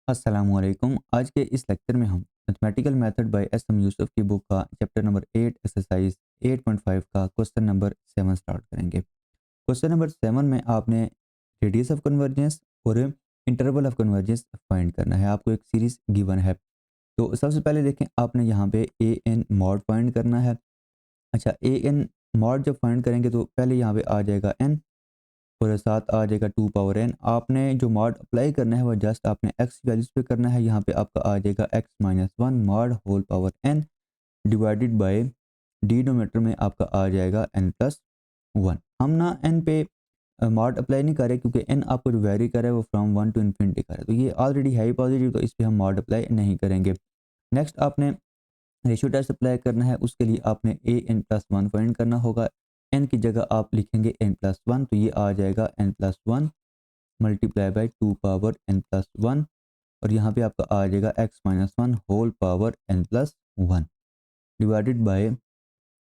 अस्सलामुअलैकुम। आज के इस लेक्चर में हम mathematical method by S M Yusuf की बुक का चैप्टर नंबर 8 एक्सरसाइज 8.5 का क्वेश्चन नंबर 7 स्टार्ट करेंगे। क्वेश्चन नंबर 7 में आपने रेडियस ऑफ कन्वर्जेंस और इंटरवल ऑफ कन्वर्जेंस फाइंड करना है। आपको एक सीरीज गिवन है। तो सबसे पहले देखें, आपने यहाँ पे ए एन मॉड फाइंड करना है। अच्छा, ए एन मॉड जब फाइंड करेंगे तो पहले यहाँ पे आ जाएगा एन और साथ आ जाएगा 2 पावर एन। आपने जो मॉड अप्लाई करना है वो जस्ट आपने एक्स वैल्यूज पे करना है। यहाँ पे आपका आ जाएगा x minus one mod whole power n divided by denominator में आपका आ जाएगा एन प्लस वन। हम ना एन पे मॉड अप्लाई नहीं कर रहे क्योंकि एन आपको जो वेरी कर रहा है वो फ्रॉम वन टू इन्फिनिटी कर रहा है, तो ये ऑलरेडी है पॉजिटिव, तो इस पर हम मॉड अप्लाई नहीं करेंगे। नेक्स्ट आपने रेशियो टेस्ट अप्लाई करना है। उसके लिए आपने ए एन प्लस वन फाइंड करना होगा। एन की जगह आप लिखेंगे एन प्लस वन, तो ये आ जाएगा n plus one multiply by 2 power n plus one और यहाँ पे आपका आ जाएगा x minus one whole power n plus one divided by,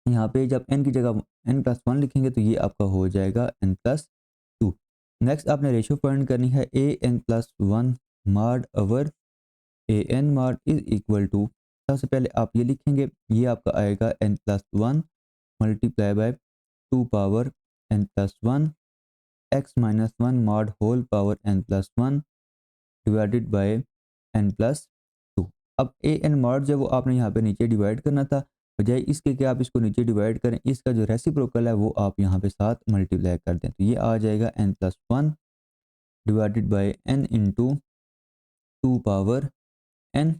यहाँ पे जब एन की जगह एन प्लस वन लिखेंगे तो ये आपका हो जाएगा एन प्लस टू। नेक्स्ट आपने रेशियो फाइंड करनी है। A n plus one mod over a n mod is equal to, सबसे पहले आप ये लिखेंगे, ये आपका आएगा n plus one multiply by 2 power n plus one x minus one mod whole power n plus one divided by n plus two. अब a n mod जब वो आपने यहाँ पे नीचे डिवाइड करना था, बजाय इसके कि आप इसको नीचे डिवाइड करें, इसका जो रेसिप्रोकल है वो आप यहाँ पे साथ मल्टीप्लाई कर दें, तो ये आ जाएगा n plus one divided by n into two power n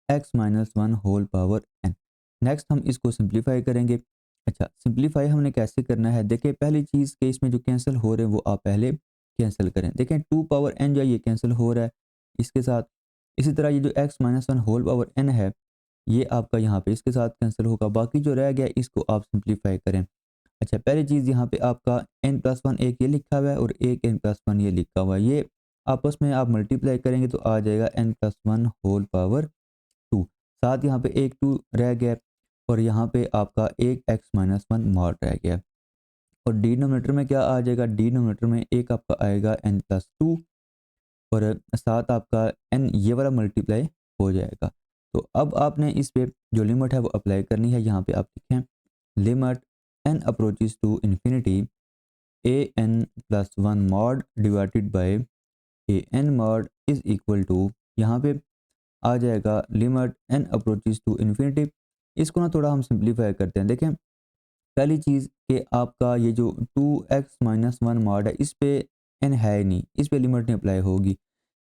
x minus one whole power n. Next हम इसको सिंप्लीफाई करेंगे। अच्छा, सिंप्लीफाई हमने कैसे करना है, देखिए पहली चीज़ के इसमें जो कैंसिल हो रहे हैं वो आप पहले कैंसिल करें। देखें 2 पावर एन जो है ये कैंसिल हो रहा है इसके साथ। इसी तरह ये जो x minus one whole power n है ये आपका यहाँ पे इसके साथ कैंसिल होगा। बाकी जो रह गया इसको आप सिंप्लीफाई करें। अच्छा, पहली चीज़ यहाँ पे आपका एन प्लस वन एक ये लिखा हुआ है और एक एन प्लस वन ये लिखा हुआ है, ये आपस में आप मल्टीप्लाई करेंगे तो आ जाएगा n plus one whole power two. साथ यहाँ पे एक टू रह गया और यहाँ पे आपका एक एक्स माइनस वन मॉड रह गया और डिनोमिनेटर में क्या आ जाएगा, डिनोमिनेटर में एक आपका आएगा एन प्लस टू और साथ आपका एन ये वाला मल्टीप्लाई हो जाएगा। तो अब आपने इस पे जो लिमिट है वो अप्लाई करनी है। यहाँ पे आप लिखें limit n approaches to infinity a n plus one mod divided by a n mod is equal to, यहाँ पे आ जाएगा limit n approaches to infinity. इसको ना थोड़ा हम सिंप्लीफाई करते हैं। देखें पहली चीज़ कि आपका ये जो two x minus one mod है इस पे एन है ही नहीं, इस पे लिमिट नहीं अप्लाई होगी।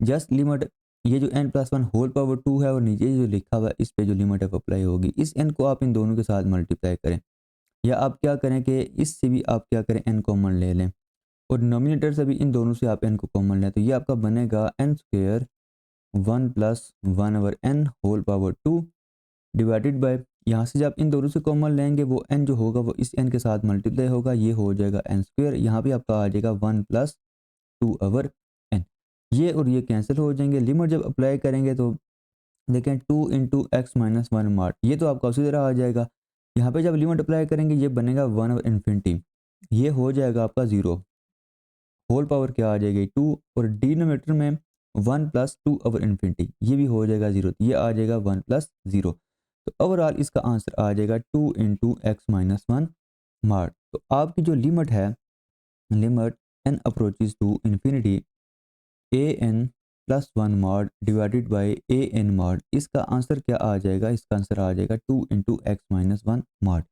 जस्ट लिमिट ये जो n plus one whole power two है और नीचे जो लिखा हुआ है इस पे जो लिमिट है वो अप्लाई होगी। इस एन को आप इन दोनों के साथ मल्टीप्लाई करें या आप क्या करें कि इससे भी आप क्या करें एन कॉमन ले लें और नोमिनेटर से भी इन दोनों से आप एन को कॉमन लें, तो ये आपका बनेगा n square one plus one over n whole power two divided by, यहाँ से जब इन दोनों से कॉमन लेंगे वो एन जो होगा वो इस एन के साथ मल्टीप्लाई होगा, ये हो जाएगा एन स्क्वेयर। यहाँ पे आपका आ जाएगा one plus two over n, ये और ये कैंसिल हो जाएंगे। लिमिट जब अप्लाई करेंगे तो देखें to into x minus one mart, ये तो आपका उसी तरह आ जाएगा। यहाँ पे जब लिमिट अप्लाई करेंगे ये बनेगा वन ओवर इन्फिनिटी, ये हो जाएगा आपका ज़ीरो, होल पावर क्या आ जाएगी टू और डिनोमिनेटर में one plus two over infinity ये भी हो जाएगा ज़ीरो, ये आ जाएगा वन प्लस ज़ीरो। तो ओवरऑल इसका आंसर आ जाएगा two into x minus one mod. तो आपकी जो लिमिट है, limit n approaches to infinity a n plus one mod divided by a n mod, इसका आंसर क्या आ जाएगा, इसका आंसर आ जाएगा two into x minus one mod.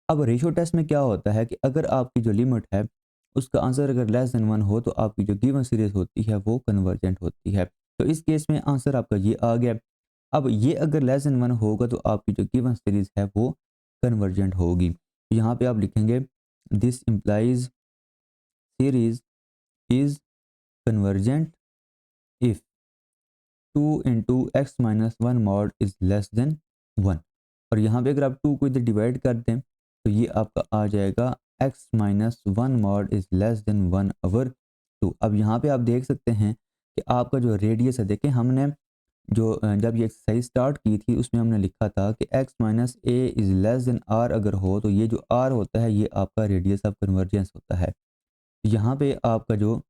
अब रेशियो टेस्ट में क्या होता है कि अगर आपकी जो लिमिट है उसका आंसर अगर लेस देन वन हो तो आपकी जो गिवन सीरीज होती है वो कन्वर्जेंट होती है। तो इस केस में आंसर आपका ये आ गया। अब ये अगर लेस देन वन होगा तो आपकी जो गिवन सीरीज है वो कन्वर्जेंट होगी। तो यहाँ पे आप लिखेंगे this implies series is convergent if two into x minus one mod is less than one. और यहाँ पे अगर आप टू को इधर डिवाइड कर दें तो ये आपका आ जाएगा x minus one mod is less than one over two. अब यहाँ पे आप देख सकते हैं कि आपका जो रेडियस है, देखें हमने जो जब ये एक्सरसाइज स्टार्ट की थी उसमें हमने लिखा था कि x minus a is less than r अगर हो तो ये जो r होता है ये आपका रेडियस ऑफ कन्वर्जेंस होता है। यहाँ पे आपका जो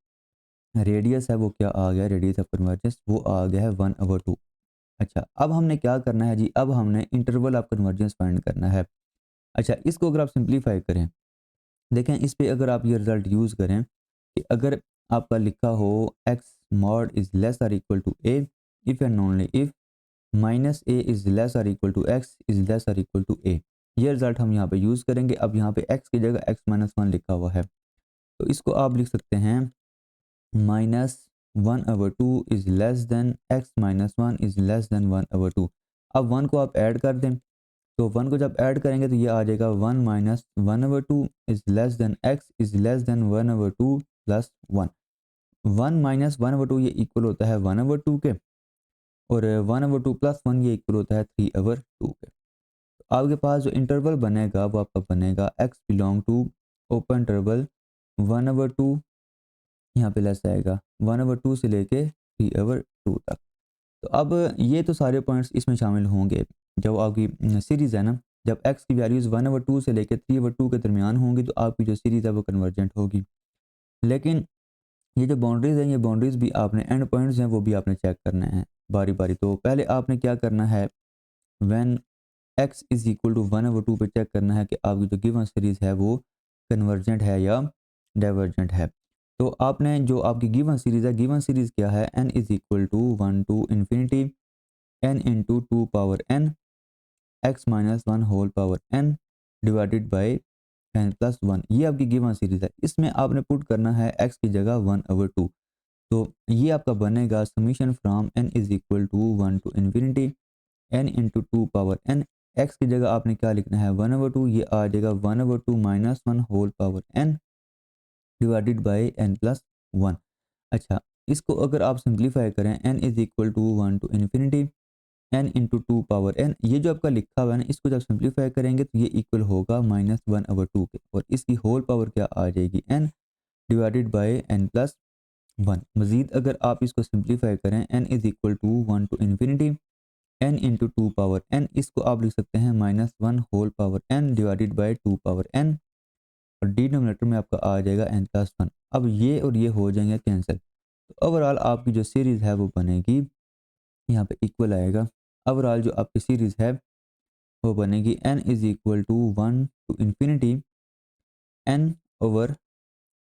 रेडियस है वो क्या आ गया, रेडियस ऑफ कन्वर्जेंस वो आ गया है 1/2। अच्छा, अब हमने क्या करना है जी, अब हमने इंटरवल ऑफ कन्वर्जेंस फाइंड करना है। अच्छा, इसको अगर आप सिंप्लीफाई करें, देखें इस पे अगर आप ये रिजल्ट यूज़ करें कि अगर आपका लिखा हो x mod is less or equal to a, if and only if minus a is less or equal to x is less or equal to a, ये रिजल्ट हम यहाँ पे यूज़ करेंगे। अब यहाँ पे एक्स की जगह एक्स माइनस वन लिखा हुआ है, तो इसको आप लिख सकते हैं -1/2 is less than x minus one is less then 1/2। अब वन को आप ऐड कर दें, तो वन को जब ऐड करेंगे तो ये आ जाएगा 1 minus 1/2 is less than x is less then 1/2 plus 1। 1 minus 1/2 ये इक्वल होता है 1/2 के, और 1/2 प्लस 1 ये इक्वल होता है 3/2 के। तो आपके पास जो इंटरवल बनेगा वो आपका बनेगा x belong to open interval 1/2, यहाँ पे लेस आएगा 1/2 से लेके 3/2 तक। तो अब ये तो सारे पॉइंट्स इसमें शामिल होंगे। जब आपकी सीरीज़ है ना, जब एक्स की वैल्यूज़ 1/2 से लेके 3/2 के दरमियान होंगी तो आपकी जो सीरीज़ है वो कन्वर्जेंट होगी। लेकिन ये जो बाउंड्रीज़ हैं, ये बाउंड्रीज़ भी आपने एंड पॉइंट्स हैं वो भी आपने चेक करने हैं बारी-बारी। तो पहले आपने क्या करना है, when x is equal to 1/2 पे चेक करना है कि आपकी जो गिवन सीरीज़ है वो कन्वर्जेंट है या डाइवर्जेंट है। तो आपने जो आपकी गिवन सीरीज़ है, गिवन सीरीज़ क्या है, n is equal to 1 to infinity n into 2 power n x minus one whole power n divided by n plus one, ये आपकी गिवन सीरीज़ है। इसमें आपने पुट करना है x की जगह 1/2। तो ये आपका बनेगा summation from n is equal to 1 to infinity n into 2 power n, x की जगह आपने क्या लिखना है 1/2, ये आ जाएगा 1/2 minus one whole power n divided by n plus one. अच्छा, इसको अगर आप सिंप्लीफाई करें, n is equal to 1 to infinity n into 2 power n, ये जो आपका लिखा हुआ है ना, इसको जब सिंप्लीफाई करेंगे तो ये इक्वल होगा -1/2 के, और इसकी होल पावर क्या आ जाएगी n divided by n plus one. मज़ीद अगर आप इसको सिंप्लीफाई करें, n is equal to 1 to infinity n into 2 power n, इसको आप लिख सकते हैं -1 whole power n divided by 2 power n, और डिनोमिनेटर में आपका आ जाएगा n प्लस वन। अब ये और ये हो जाएंगे कैंसिल, तो ओवरऑल आपकी जो सीरीज़ है वो बनेगी, यहाँ पे इक्वल आएगा। ओवरऑल जो आपकी सीरीज़ है वो बनेगी n is equal to 1 to infinity n over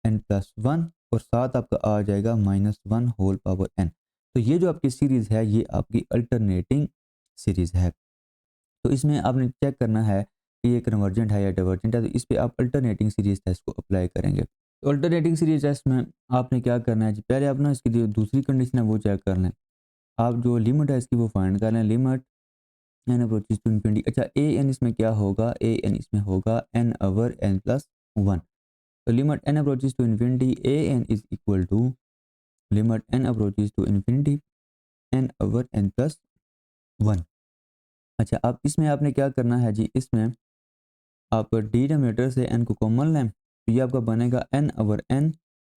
n plus one, और साथ आपका आ जाएगा -1 होल पावर n। तो ये जो आपकी सीरीज़ है ये आपकी अल्टरनेटिंग सीरीज़ है। तो इसमें आपने चेक करना है कि ये कन्वर्जेंट है या डाइवर्जेंट है, तो इस पे आप अल्टरनेटिंग सीरीज़ टेस्ट को अप्लाई करेंगे। तो अल्टरनेटिंग सीरीज़ टेस्ट में आपने क्या करना है जी, पहले आप ना इसकी जो दूसरी कंडीशन है वो चेक कर लें। आप जो लिमिट है इसकी वो फाइंड कर लें, limit n approaches to infinity. अच्छा, ए एन इसमें क्या होगा, ए एन इसमें होगा n over n plus one. तो limit n approaches to infinity a n is equal to limit n approaches to infinity n over n plus one. अच्छा, अब इसमें आपने क्या करना है जी, इसमें आप डिनोमिनेटर से n को कॉमन लें, तो ये आपका बनेगा n over n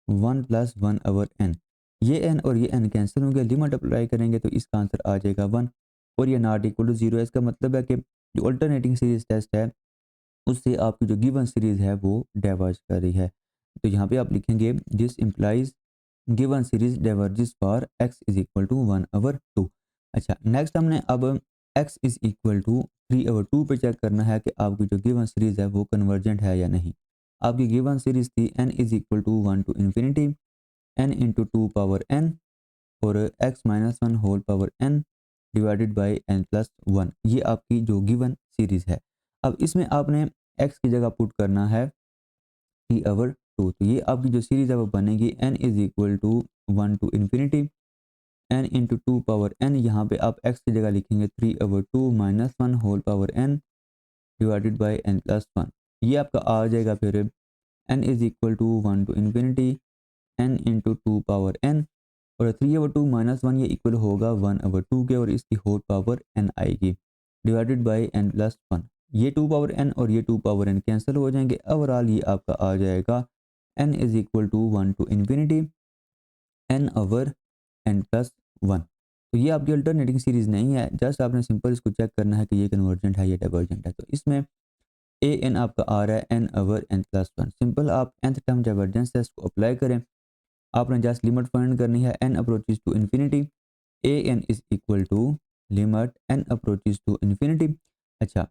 1 plus 1 over n। ये n और ये n कैंसिल होंगे, लिमिट अप्लाई करेंगे तो इसका आंसर आ जाएगा 1, और ये नॉट इक्वल टू 0 है। इसका मतलब है कि जो अल्टरनेटिंग सीरीज टेस्ट है उससे आपकी जो गिवन सीरीज है वो डाइवर्ज कर रही है। तो यहाँ पे आप लिखेंगे this implies given series diverges for x is equal to 1/2। अच्छा, नेक्स्ट हमने अब x इज इक्वल टू 3/2 पे चेक करना है कि आपकी जो गिवन सीरीज है वो कन्वर्जेंट है या नहीं। आपकी गिवन सीरीज थी n is equal to 1 to infinity n into 2 power n और x minus one whole power n divided by n plus one, ये आपकी जो गिवन सीरीज है। अब इसमें आपने x की जगह पुट करना है 3/2, तो ये आपकी जो सीरीज है वो बनेगी n is equal to 1 to infinity n into 2 power n, यहाँ पे आप x की जगह लिखेंगे 3/2 minus one whole power n divided by n plus one. ये आपका आ जाएगा फिर n is equal to 1 to infinity n into 2 power n, और 3/2 माइनस वन ये इक्वल होगा 1/2 के, और इसकी होल पावर n आएगी divided by n plus one. ये 2 पावर n और ये 2 पावर n कैंसिल हो जाएंगे। ओवरऑल ये आपका आ जाएगा n is equal to 1 to infinity n over n plus one. तो ये आपकी अल्टरनेटिंग सीरीज़ नहीं है, जस्ट आपने सिंपल इसको चेक करना है कि ये कन्वर्जेंट है या डाइवर्जेंट है। तो इसमें ए एन आपका आ रहा है n over n plus one. Simple आप nth टर्म डाइवर्जेंस टेस्ट को अप्लाई करें, आपने जस्ट लिमिट फाइंड करनी है n approaches to infinity a n is equal to limit n approaches to infinity. अच्छा,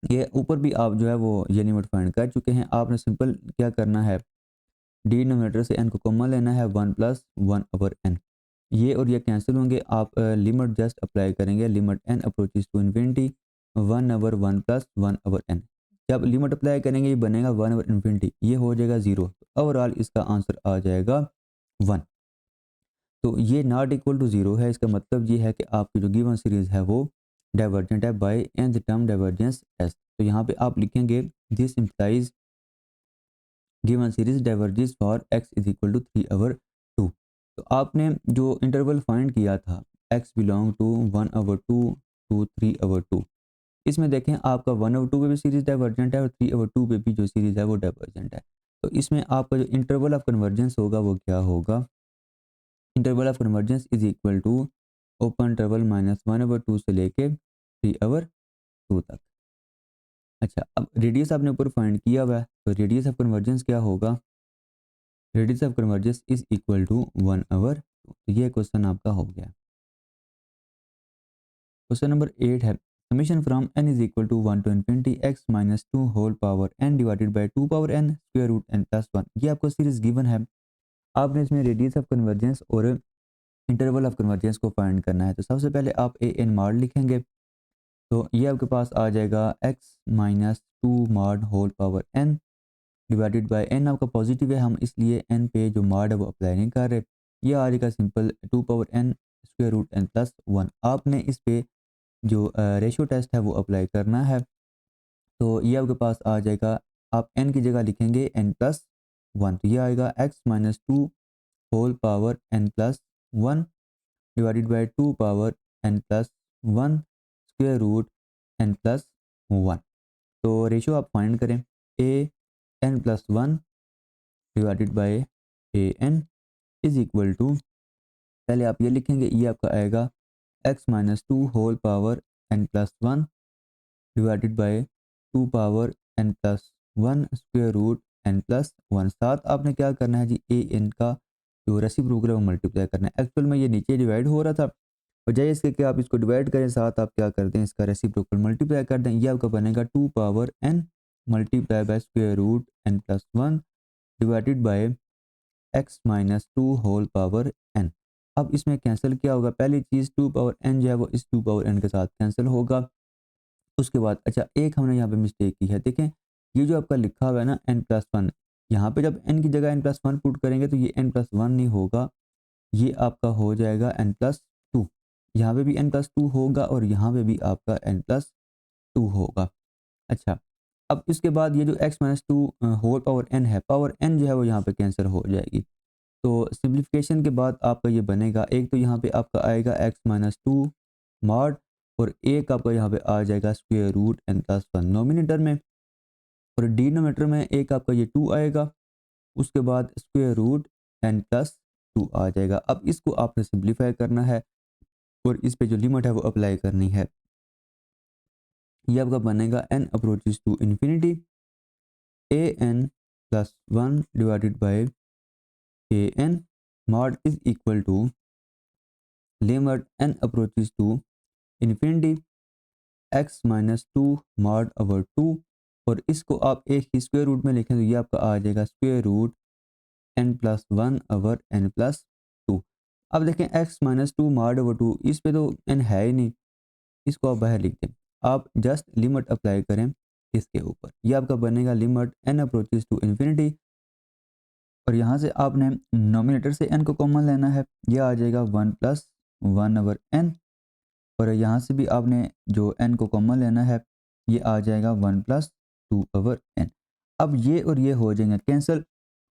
ये ऊपर भी आप जो है वो ये लिमिट फाइंड कर चुके हैं। आपने सिंपल क्या करना है, डिनोमिनेटर से n को कॉमन लेना है, 1 प्लस 1/n। ये और ये कैंसिल होंगे, आप लिमिट जस्ट अप्लाई करेंगे, limit n approaches to infinity 1/1 plus 1/n। जब लिमिट अप्लाई करेंगे ये बनेगा 1/इन्फिनिटी, ये हो जाएगा 0। ओवरऑल इसका आंसर आ जाएगा 1। तो ये नॉट इक्वल टू 0 है, इसका मतलब ये है कि आपकी जो गिवन सीरीज है वो डाइवर्जेंट है by nth term divergence s। तो यहाँ पे आप लिखेंगे this implies given series diverges for x is equal to 3/2। तो आपने जो इंटरवल फाइंड किया था x बिलोंग टू 1/2 टू 3/2, इसमें देखें आपका 1/2 पे भी सीरीज डाइवर्जेंट है और 3/2 पे भी जो सीरीज है वो डाइवर्जेंट है। तो इसमें आपका जो इंटरवल ऑफ कन्वर्जेंस होगा वो क्या होगा, interval of convergence is equal to open interval -1/2 से लेके 3/2 तक। अच्छा, अब रेडियस आपने ऊपर फाइंड किया हुआ है, तो रेडियस ऑफ कन्वर्जेंस क्या होगा, radius of convergence is equal to 1/2। तो ये क्वेश्चन आपका हो गया। क्वेश्चन नंबर 8 है summation from n is equal to 1 to infinity x minus 2 whole power n divided by 2 power n square root n plus 1। ये आपको सीरीज गिवन है, आपने इसमें रेडियस ऑफ कन्वर्जेंस और इंटरवल ऑफ कन्वर्जेंस को find करना है। तो सबसे पहले आप ए एन मॉड लिखेंगे, तो ये आपके पास आ जाएगा x minus 2 mod whole power n divided by n आपका पॉजिटिव है, हम इसलिए n पे जो मॉड है वो अप्लाई नहीं कर रहे। ये आ जाएगा simple 2 power n square root n plus 1। आपने इस पे जो रेशियो टेस्ट है वो अप्लाई करना है। तो ये आपके पास आ जाएगा, आप n की जगह लिखेंगे n प्लस 1, तो ये आएगा x minus 2 whole power n plus 1 divided by 2 power n plus 1 square root n plus 1। तो रेशियो आप फाइंड करें, a n plus 1 divided by a n is equal to, पहले आप ये लिखेंगे, ये आपका आएगा x minus 2 whole power n plus 1 divided by 2 power n plus 1 square root n plus 1। साथ आपने क्या करना है जी, ए एन का जो रेसिप्रोकल है वो मल्टीप्लाई करना है। एक्चुअल में ये नीचे डिवाइड हो रहा था, बजाय इसके कि आप इसको डिवाइड करें, साथ आप क्या कर दें, इसका रेसिप्रोकल मल्टीप्लाई कर दें। ये आपका बनेगा 2 power n multiply by square root n plus 1 divided by x minus 2 whole power n। अब इसमें कैंसिल क्या होगा, पहली चीज़ 2 पावर n जो है वो इस 2 पावर n के साथ कैंसिल होगा। उसके बाद अच्छा, एक हमने यहाँ पे मिस्टेक की है, देखें ये जो आपका लिखा हुआ है ना n प्लस 1, यहाँ पे जब n की जगह n प्लस 1 पुट करेंगे तो ये n प्लस 1 नहीं होगा, ये आपका हो जाएगा n प्लस 2। यहाँ पे भी n प्लस 2 होगा और यहाँ पे भी आपका n प्लस 2 होगा। अच्छा, अब इसके बाद ये जो x minus 2 whole power n है, पावर n जो है वो यहाँ पे कैंसिल हो जाएगी। तो सिंप्लीफिकेशन के बाद आपका ये बनेगा, एक तो यहाँ पे आपका आएगा x माइनस 2 मॉड और एक आपका यहाँ पे आ जाएगा square root n plus 1 numerator में, और डिनोमिनेटर में एक आपका ये 2 आएगा, उसके बाद स्क्वायर रूट n प्लस 2 आ जाएगा। अब इसको आपने सिंप्लीफाई करना है और इस पे जो लिमिट है वो अप्लाई करनी है। ये आपका बनेगा n approaches to infinity a n plus 1 divided by a n mod is equal to limit n approaches to infinity x minus 2 mod over 2, और इसको आप एक ही स्क्वायर रूट में लिखें तो ये आपका आ जाएगा square root n plus 1 over n plus 2। अब देखें x माइनस 2 मॉड ओवर 2, इस पे तो n है ही नहीं, इसको आप बाहर लिख दें, आप जस्ट लिमिट अप्लाई करें इसके ऊपर। ये आपका बनेगा limit n approaches to infinity, और यहाँ से आपने नोमिनेटर से n को कॉमन लेना है, ये आ जाएगा 1 प्लस 1 ओवर n, और यहाँ से भी आपने जो n को कॉमन लेना है, ये आ जाएगा 1 प्लस 2 ओवर n। अब ये और ये हो जाएंगे कैंसिल,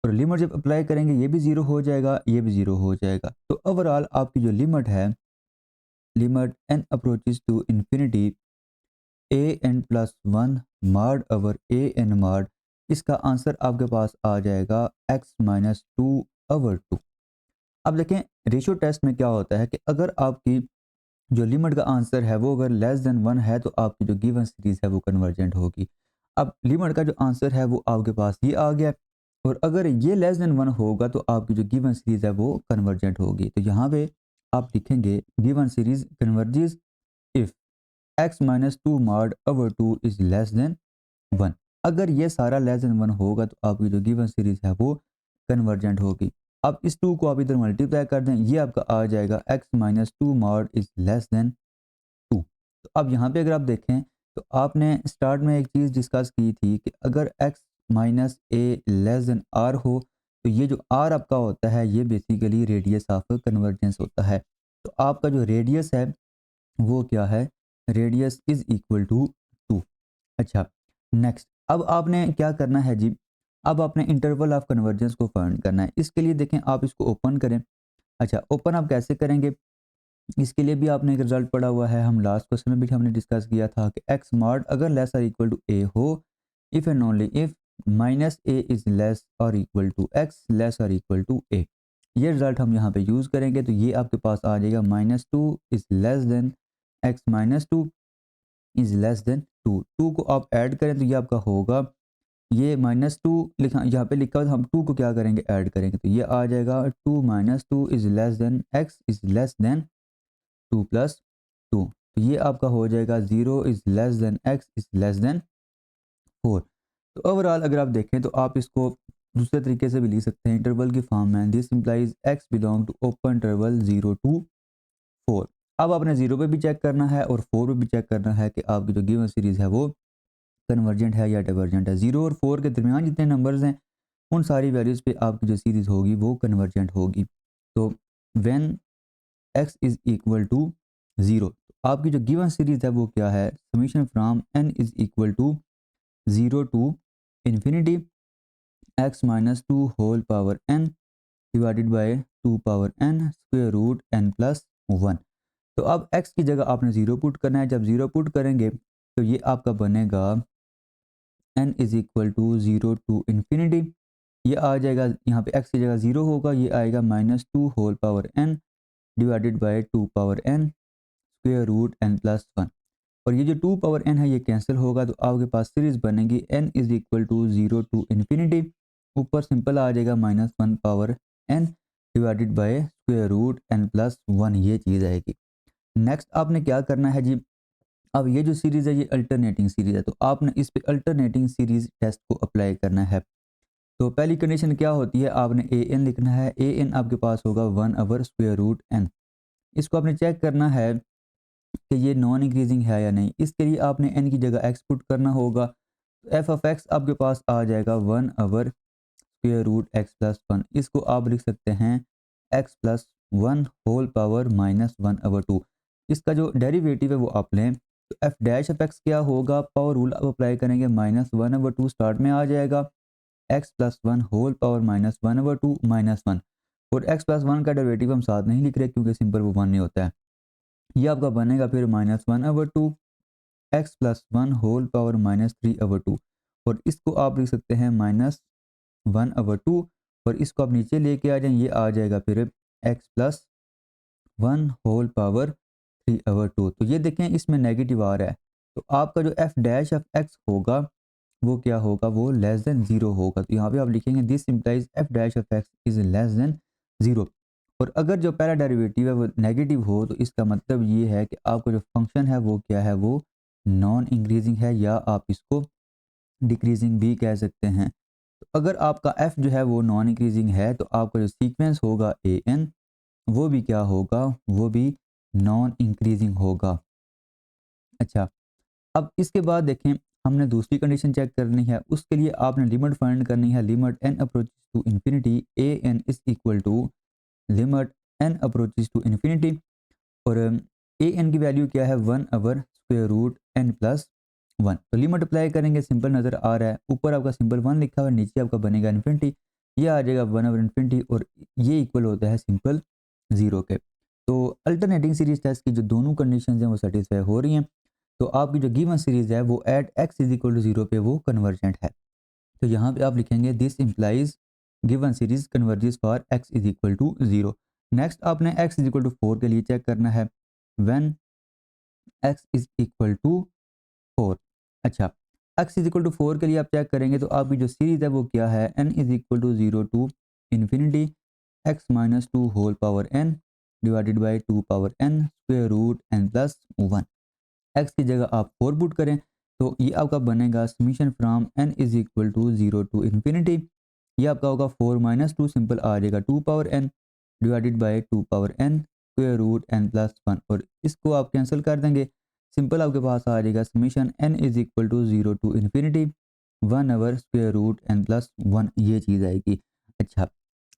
और लिमिट जब अप्लाई करेंगे ये भी ज़ीरो हो जाएगा, ये भी ज़ीरो हो जाएगा। तो ओवरऑल आपकी जो लिमिट है, limit n approaches to infinity a n plus 1 mod over a n mod, इसका आंसर आपके पास आ जाएगा x माइनस 2 ओवर 2। अब देखें रेशियो टेस्ट में क्या होता है कि अगर आपकी जो लिमिट का आंसर है वो अगर लेस देन 1 है तो आपकी जो गिवन सीरीज है वो कन्वर्जेंट होगी। अब लिमिट का जो आंसर है वो आपके पास ये आ गया, और अगर ये लेस देन 1 होगा तो आपकी जो गिवन सीरीज़ है वो कन्वर्जेंट होगी। तो यहाँ पे आप लिखेंगे given series converges if x minus 2 mod over 2 is less then 1। अगर ये सारा लेस देन 1 होगा तो आपकी जो गिवन सीरीज़ है वो कन्वर्जेंट होगी। अब इस 2 को आप इधर मल्टीप्लाई कर दें, ये आपका आ जाएगा x minus 2 mod is less then 2। तो अब यहाँ पे अगर आप देखें तो आपने स्टार्ट में एक चीज़ डिस्कस की थी कि अगर x minus a less than r हो तो ये जो आर आपका होता है ये बेसिकली रेडियस ऑफ कन्वर्जेंस होता है। तो आपका जो रेडियस है वो क्या है, रेडियस इज इक्वल टू 2। अच्छा, नेक्स्ट अब आपने क्या करना है जी, अब आपने इंटरवल ऑफ कन्वर्जेंस को फाइंड करना है। इसके लिए देखें आप इसको ओपन करें। अच्छा, ओपन आप कैसे करेंगे, इसके लिए भी आपने एक रिजल्ट पढ़ा हुआ है, हम लास्ट क्वेश्चन में भी हमने डिस्कस किया था कि एक्स मॉड अगर लेस और इक्वल टू ए हो, if and only if minus A is less और इक्वल टू एक्स लेस और इक्वल टू ए। ये रिजल्ट हम यहाँ पे यूज़ करेंगे तो ये आपके पास आ जाएगा minus two is less than x minus two is less than two. Two को आप ऐड करें तो ये आपका होगा, ये माइनस टू लिखा यहाँ पे लिखा हुआ, हम टू को क्या करेंगे ऐड करेंगे तो ये आ जाएगा two minus two is less than x is less than two plus two. तो ये आपका हो जाएगा zero is less than x is less than four. तो ओवरऑल अगर आप देखें तो आप इसको दूसरे तरीके से भी लिख सकते हैं इंटरवल की फॉर्म में, this implies x belong to open interval 0 टू 4। अब आपने 0 पे भी चेक करना है और 4 पे भी चेक करना है कि आपकी जो गिवन सीरीज़ है वो कन्वर्जेंट है या डाइवर्जेंट है। 0 और 4 के दरमियान जितने नंबर्स हैं उन सारी वैल्यूज़ पे आपकी जो सीरीज़ होगी वो कन्वर्जेंट होगी। तो when x is equal to 0, आपकी जो गिवन सीरीज़ है वो क्या है, summation from n is equal to 0 to infinity x minus two whole power n divided by 2 power n square root n plus 1। तो अब x की जगह आपने 0 पुट करना है। जब 0 पुट करेंगे तो ये आपका बनेगा n is equal to 0 to infinity, ये आ जाएगा यहाँ पे x की जगह 0 होगा, ये आएगा minus two whole power n divided by 2 power n square root n plus 1। और ये जो 2 पावर n है ये कैंसिल होगा तो आपके पास सीरीज बनेगी n is equal to 0 to infinity, ऊपर सिंपल आ जाएगा minus 1 power n divided by square root n plus 1, ये चीज़ आएगी। नेक्स्ट आपने क्या करना है जी, अब ये जो सीरीज़ है ये अल्टरनेटिंग सीरीज़ है तो आपने इस पे अल्टरनेटिंग सीरीज़ टेस्ट को अप्लाई करना है। तो पहली कंडीशन क्या होती है, आपने ए एन लिखना है। ए एन आपके पास होगा 1 स्क्वायर रूट n। इसको आपने चेक करना है कि ये नॉन इंक्रीजिंग है या नहीं। इसके लिए आपने n की जगह x पुट करना होगा। तो एफ ऑफ एक्स आपके पास आ जाएगा 1 स्क्वायर रूट एक्स प्लस 1। इसको आप लिख सकते हैं x plus 1 whole power minus 1/2। इसका जो डेरिवेटिव है वो आप लें तो एफ डैश ऑफ एक्स क्या होगा, पावर रूल आप अप्लाई करेंगे माइनस 1/2 स्टार्ट में आ जाएगा, x plus 1 whole power minus 1/2 minus 1। और x प्लस 1 का डेरिवेटिव हम साथ नहीं लिख रहे क्योंकि सिंपल वो 1 नहीं होता है। ये आपका बनेगा फिर minus 1/2 x plus 1 whole power minus 3/2। और इसको आप लिख सकते हैं माइनस 1/2 और इसको आप नीचे लेके आ जाएं, ये आ जाएगा फिर एक्स प्लस 1 होल पावर 3/2। तो ये देखें इसमें नेगेटिव आ रहा है तो आपका जो एफ डैश ऑफ एक्स होगा वो क्या होगा, वो लेस देन 0 होगा। तो यहाँ पे आप लिखेंगे this implies F dash of x is less then 0। और अगर जो पहला डेरिवेटिव है वो नेगेटिव हो तो इसका मतलब ये है कि आपका जो फंक्शन है वो क्या है, वो नॉन इंक्रीजिंग है या आप इसको डिक्रीजिंग भी कह सकते हैं। तो अगर आपका एफ जो है वो नॉन इंक्रीजिंग है तो आपका जो सीक्वेंस होगा ए एन वो भी क्या होगा, वो भी नॉन इंक्रीजिंग होगा। अच्छा, अब इसके बाद देखें हमने दूसरी कंडीशन चेक करनी है। उसके लिए आपने लिमिट फाइंड करनी है, limit n approaches to infinity a n is equal to limit n approaches to infinity. और ए एन की वैल्यू क्या है, 1 स्क्वायर रूट एन प्लस 1। तो लिमिट अप्लाई करेंगे, सिंपल नज़र आ रहा है, ऊपर आपका सिंपल 1 लिखा हुआ है, नीचे आपका बनेगा इन्फिनिटी, ये आ जाएगा 1/इन्फिनिटी और ये इक्वल होता है सिंपल 0 के। तो अल्टरनेटिंग सीरीज टेस्ट की जो दोनों कंडीशन हैं वो सेटिस्फाई हो रही हैं। तो आपकी जो गिवन सीरीज है वो at x is equal to 0 पे वो कन्वर्जेंट है। तो यहाँ पे आप लिखेंगे this implies given series converges for x is equal to 0। Next आपने एक्स इज इक्वल टू 4 के लिए चेक करना है, when x is equal to 4। अच्छा, x इज इक्वल टू 4 के लिए आप चेक करेंगे तो आपकी जो सीरीज है वो क्या है, n is equal to 0 to infinity x minus 2 whole power n divided by 2 power n square root n plus 1। x की जगह आप 4 पुट करें तो ये आपका बनेगा summation from n is equal to 0 to infinity, ये आपका होगा 4 माइनस 2 सिंपल आ जाएगा 2 power n divided by 2 power n square root n plus 1, और इसको आप कैंसिल कर देंगे, सिंपल आपके पास आ जाएगा summation n is equal to 0 to infinity 1 over square root n plus 1, ये चीज़ आएगी। अच्छा,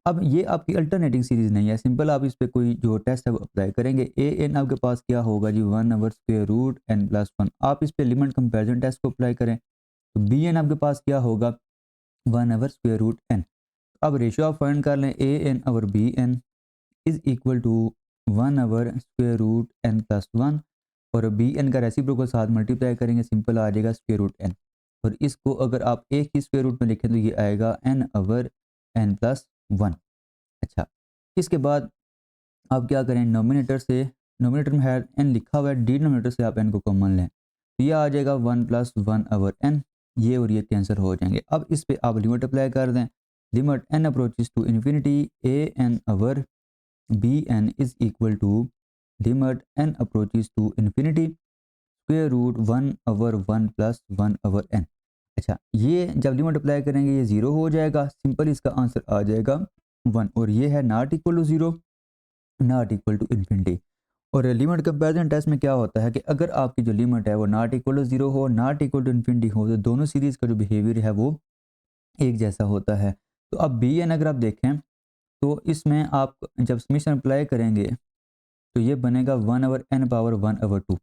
अब ये आपकी अल्टरनेटिंग सीरीज़ नहीं है, सिंपल आप इस पे कोई जो टेस्ट है वो अप्लाई करेंगे। ए एन आपके पास क्या होगा जी, 1 over square root n plus 1, आप इस पे लिमिट कंपैरिजन टेस्ट को अप्लाई करें तो बी एन आपके पास क्या होगा, 1 ओवर स्क्वायर रूट n। अब रेशियो आप फाइंड कर लें, a n over b n is equal to 1 over square root n plus 1, और बी एन का रेसिप्रोकल साथ मल्टीप्लाई करेंगे, सिंपल आ जाएगा स्क्वायर रूट n, और इसको अगर आप एक ही स्क्वायर रूट में लिखें तो ये आएगा n ओवर n प्लस 1। अच्छा, इसके बाद आप क्या करें, नोमिनेटर में है n लिखा हुआ है, डिनोमिनेटर से आप n को कॉमन लें तो ये आ जाएगा 1 प्लस 1 ओवर n, ये और ये कैंसिल हो जाएंगे। अब इस पे आप लिमिट अप्लाई कर दें, limit n approaches to infinity a n over b n is equal to limit n approaches to infinity square root 1 over 1 plus 1 over n। अच्छा, ये जब लिमिट अप्लाई करेंगे ये 0 हो जाएगा, सिंपल इसका आंसर आ जाएगा 1, और ये है not equal to 0 not equal to infinity. और लिमिट कंपैरिजन टेस्ट में क्या होता है कि अगर आपकी जो लिमिट है वो नॉट इक्वल टू 0 हो, नॉट इक्वल टू इन्फिनिटी हो, तो दोनों सीरीज़ का जो बिहेवियर है वो एक जैसा होता है। तो अब बी एन अगर आप देखें तो इसमें आप जब समीशन अप्लाई करेंगे तो ये बनेगा 1 ओवर n पावर 1 ओवर 2,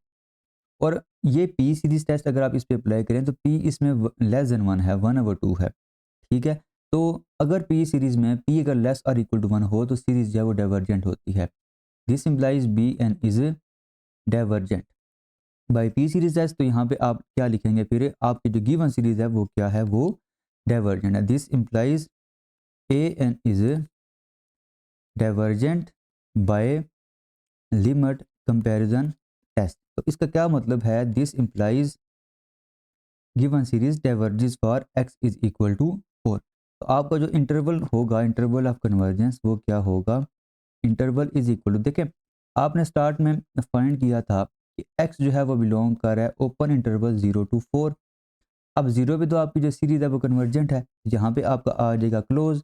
और ये पी सीरीज टेस्ट अगर आप इस पे अप्लाई करें तो पी इसमें लेस देन 1 है, 1 ओवर 2 है, ठीक है। तो अगर पी सीरीज में पी अगर लेस और इक्वल टू 1 हो तो सीरीज जो है वो डाइवर्जेंट होती है, this implies b n is divergent by p series test. तो यहाँ पे आप क्या लिखेंगे, फिर आपकी जो गिवन सीरीज है वो क्या है, वो डाइवर्जेंट है, this implies a n is divergent by limit comparison test. तो इसका क्या मतलब है, this implies given series diverges for x is equal to 4। तो आपका जो इंटरवल होगा, इंटरवल ऑफ कन्वर्जेंस, वो क्या होगा, इंटरवल इज इक्वल टू, देखें आपने स्टार्ट में फाइंड किया था कि x जो है वो बिलोंग कर रहा है ओपन इंटरवल 0 टू 4। अब 0 पे तो आपकी जो सीरीज है वो कन्वर्जेंट है, यहाँ पे आपका आ जाएगा क्लोज,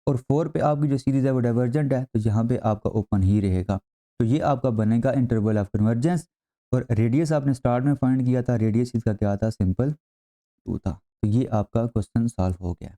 और 4 पे आपकी जो सीरीज है वो डाइवर्जेंट है, तो यहाँ पे आपका ओपन ही रहेगा। तो ये आपका बनेगा इंटरवल ऑफ कन्वर्जेंस। और रेडियस आपने स्टार्ट में फाइंड किया था, रेडियस इसका क्या था, सिंपल 2 था। तो ये आपका क्वेश्चन सॉल्व हो गया।